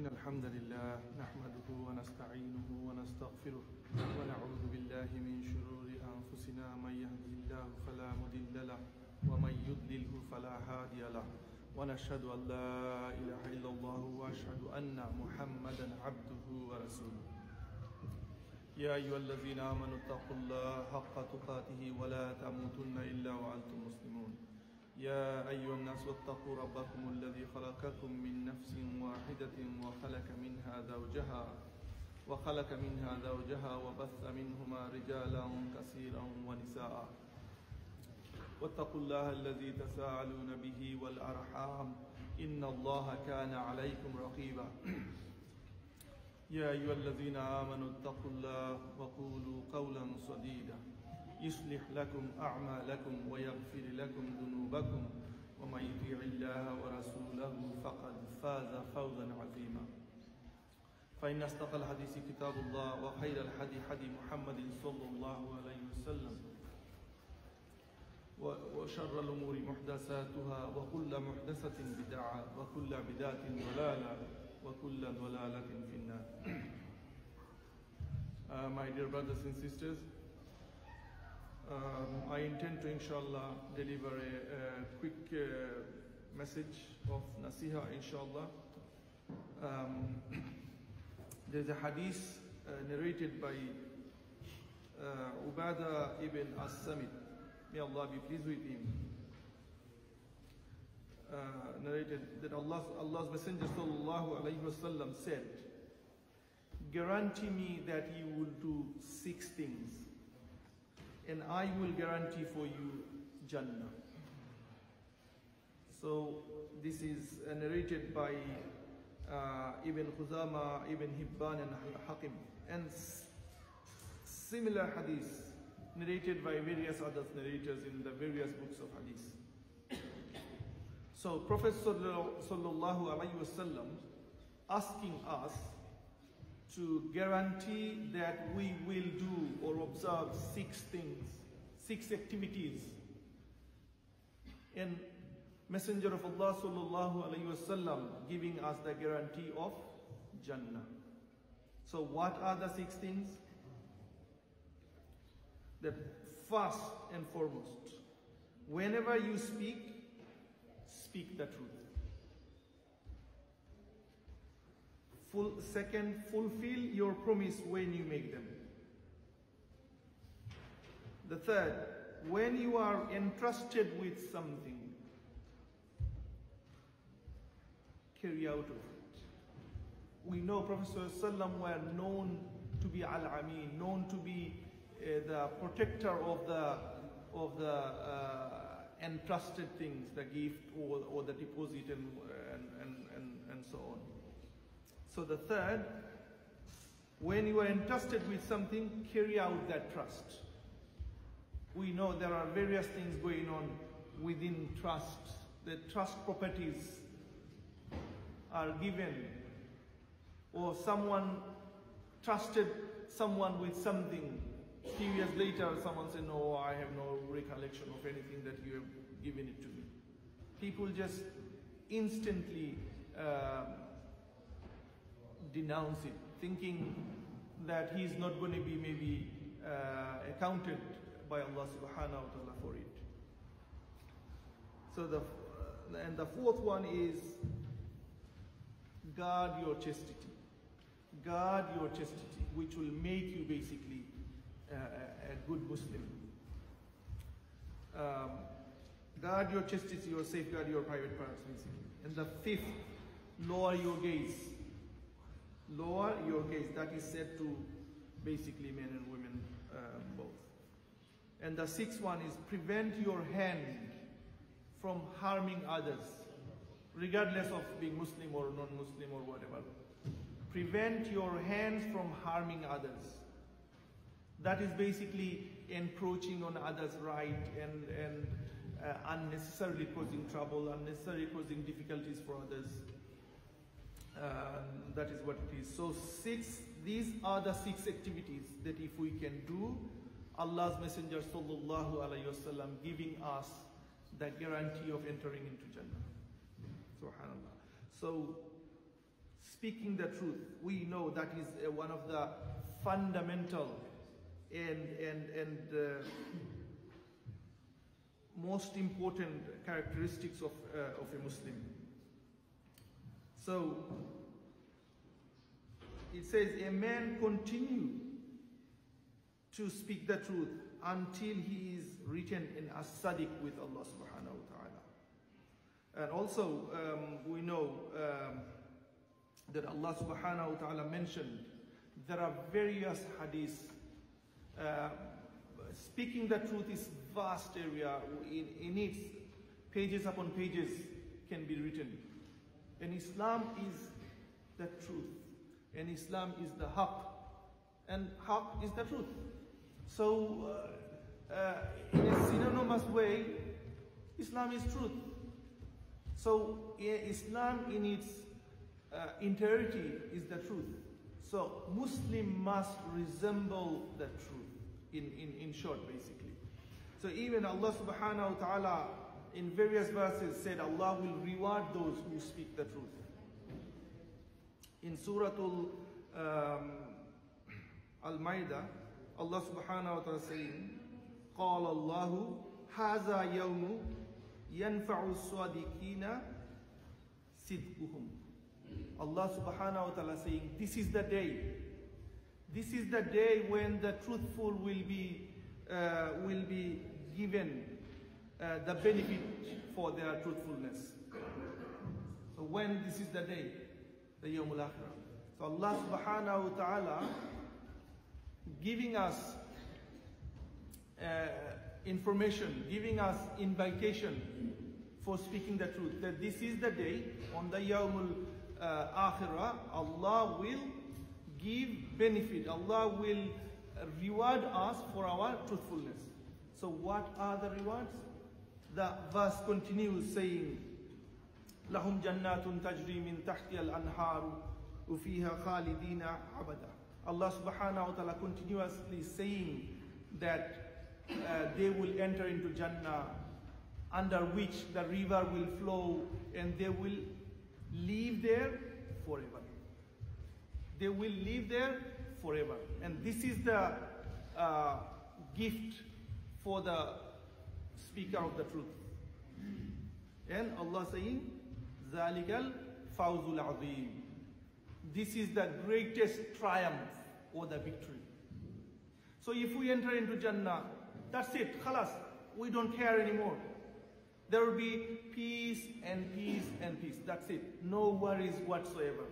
إن الحمد لله نحمده ونستعينه ونستغفره ونعوذ بالله من شرور أنفسنا من يهده الله فلا مضل له ومن يضلله فلا هادي له ونشهد أن لا إله إلا الله وأشهد أن محمدا عبده ورسوله يا أيها الذين آمنوا اتقوا الله حق تقاته ولا تموتن إلا وأنتم مسلمون يا أيها الناس اتقوا ربكم الذي خلقكم من نفس واحدة وخلق منها زوجها وبث منهما رجالا كثيرا ونساء واتقوا الله الذي تساءلون به والأرحام إن الله كان عليكم رقيبا يا أيها الذين آمنوا اتقوا الله وقولوا قولا سديدا يصلح لكم أعمالكم ويغفر لكم ذنوبكم ومن يطيع الله ورسوله فقد فاز فوزا عظيما فإن أصدق الحديث كتاب الله وخير الهدي هدي محمد صلى الله عليه وسلم وشر الأمور محدثاتها وكل محدثة بدعة وكل بدعة ضلالة وكل ضلالة في النار. My dear brothers and sisters, I intend to inshallah deliver a quick message of nasiha inshallah. There's a hadith narrated by Ubadah ibn as-Samit, may Allah be pleased with him, narrated that Allah's Messenger sallallahu alayhi wasallam said, guarantee me that you will do 6 things and I will guarantee for you Jannah. So this is narrated by Ibn Khuzama, Ibn Hibban and Hakim, and similar hadith narrated by various other narrators in the various books of hadith. So Prophet sallallahu alaihi wasallam asking us to guarantee that we will do or observe 6 things, 6 activities. And Messenger of Allah sallallahu alaihi wasallam giving us the guarantee of Jannah. So what are the 6 things? The first and foremost, whenever you speak, speak the truth. Second, fulfill your promise when you make them. The third, when you are entrusted with something, carry out of it. We know Prophet ﷺ were known to be Al-Amin, known to be the protector of the entrusted things, the gift or the deposit and so on. So the third, when you are entrusted with something, carry out that trust. We know there are various things going on within trust. The trust properties are given, or someone trusted someone with something. A few years later, someone said, no, I have no recollection of anything that you have given it to me. People just instantly denounce it, thinking that he is not going to be maybe accounted by Allah subhanahu wa ta'ala for it. So the fourth one is guard your chastity. Guard your chastity, which will make you basically a good Muslim. Guard your chastity or safeguard your private parts basically. And the fifth, lower your gaze. Lower your gaze. That is said to basically men and women both. And the sixth one is prevent your hand from harming others, regardless of being Muslim or non-Muslim or whatever. Prevent your hands from harming others. That is basically encroaching on others' right and unnecessarily causing trouble, unnecessarily causing difficulties for others. That is what it is. So these are the 6 activities that if we can do, Allah's Messenger sallallahu alaihi wasallam giving us the guarantee of entering into Jannah. Subhanallah. So speaking the truth. We know that is one of the fundamental and most important characteristics of a Muslim. So it says, a man continue to speak the truth until he is written in as-Sadiq with Allah subhanahu wa ta'ala. And also we know that Allah subhanahu wa ta'ala mentioned there are various hadiths. Speaking the truth is vast area. In its pages upon pages can be written. And Islam is the truth. And Islam is the haqq. And haqq is the truth. So in a synonymous way, Islam is truth. So Islam in its entirety is the truth. So Muslim must resemble the truth in short, basically. So even Allah subhanahu wa ta'ala in various verses said Allah will reward those who speak the truth. In Surah Al-Ma'idah, Allah subhanahu wa ta'ala saying, قال الله هذا يوم ينفع الصادقين صدقهم. Allah subhanahu wa ta'ala saying, this is the day. This is the day when the truthful will be given the benefit for their truthfulness. So when this is the day, the Yawmul Akhirah. So Allah subhanahu wa ta'ala giving us information, giving us invitation for speaking the truth. That this is the day, on the Yawmul Akhirah, Allah will give benefit. Allah will reward us for our truthfulness. So what are the rewards? The verse continues saying, لَهُمْ جَنَّاتٌ تَجْرِي مِنْ تَحْتِهَا الْأَنْهَارُ وَفِيهَا خَالِدِينَ أَبَدًا. Allah subhanahu wa ta'ala continuously saying that they will enter into Jannah, under which the river will flow, and they will live there forever. They will live there forever. And this is the gift for the speaker of the truth. And Allah saying, ذَلِكَ الْفَوْزُ الْعَظِيمُ. This is the greatest triumph or the victory. So if we enter into Jannah, that's it, khalas, we don't care anymore. There will be peace and peace and peace. That's it. No worries whatsoever.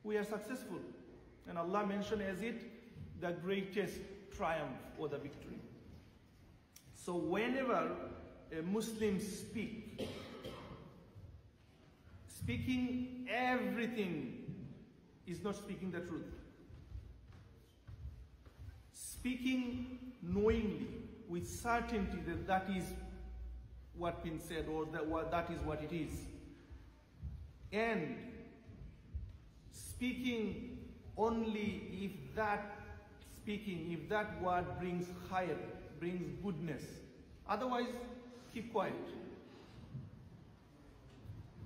We are successful. And Allah mentioned as it the greatest triumph or the victory. So whenever a Muslim speaking everything is not speaking the truth. Speaking knowingly, with certainty that that is what been said, or that is what it is. And speaking only if that word brings khair, brings goodness. Otherwise, keep quiet.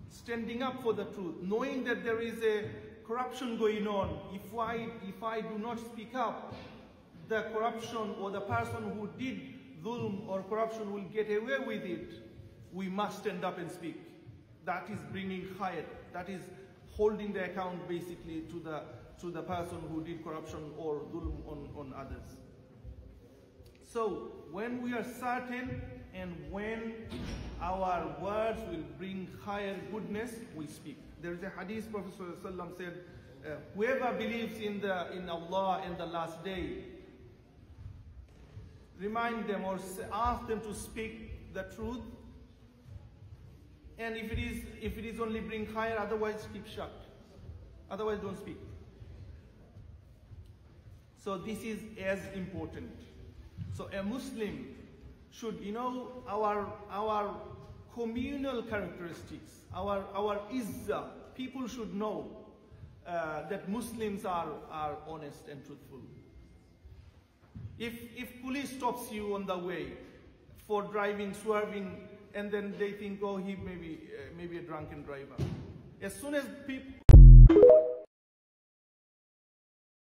Standing up for the truth, knowing that there is a corruption going on. If I do not speak up, the corruption or the person who did dhulm or corruption will get away with it. We must stand up and speak. That is bringing khair. That is holding the account basically to the person who did corruption or dhulm on others. So when we are certain and when our words will bring higher goodness, we speak. There is a hadith, Prophet ﷺ said, whoever believes in Allah and the last day, remind them or ask them to speak the truth. And if it is only bring higher, otherwise keep shut. Otherwise don't speak. So this is as important. So a Muslim should, our communal characteristics, our izzah. People should know that Muslims are honest and truthful. If police stops you on the way for driving, swerving, and then they think, oh, he may be a drunken driver, As soon as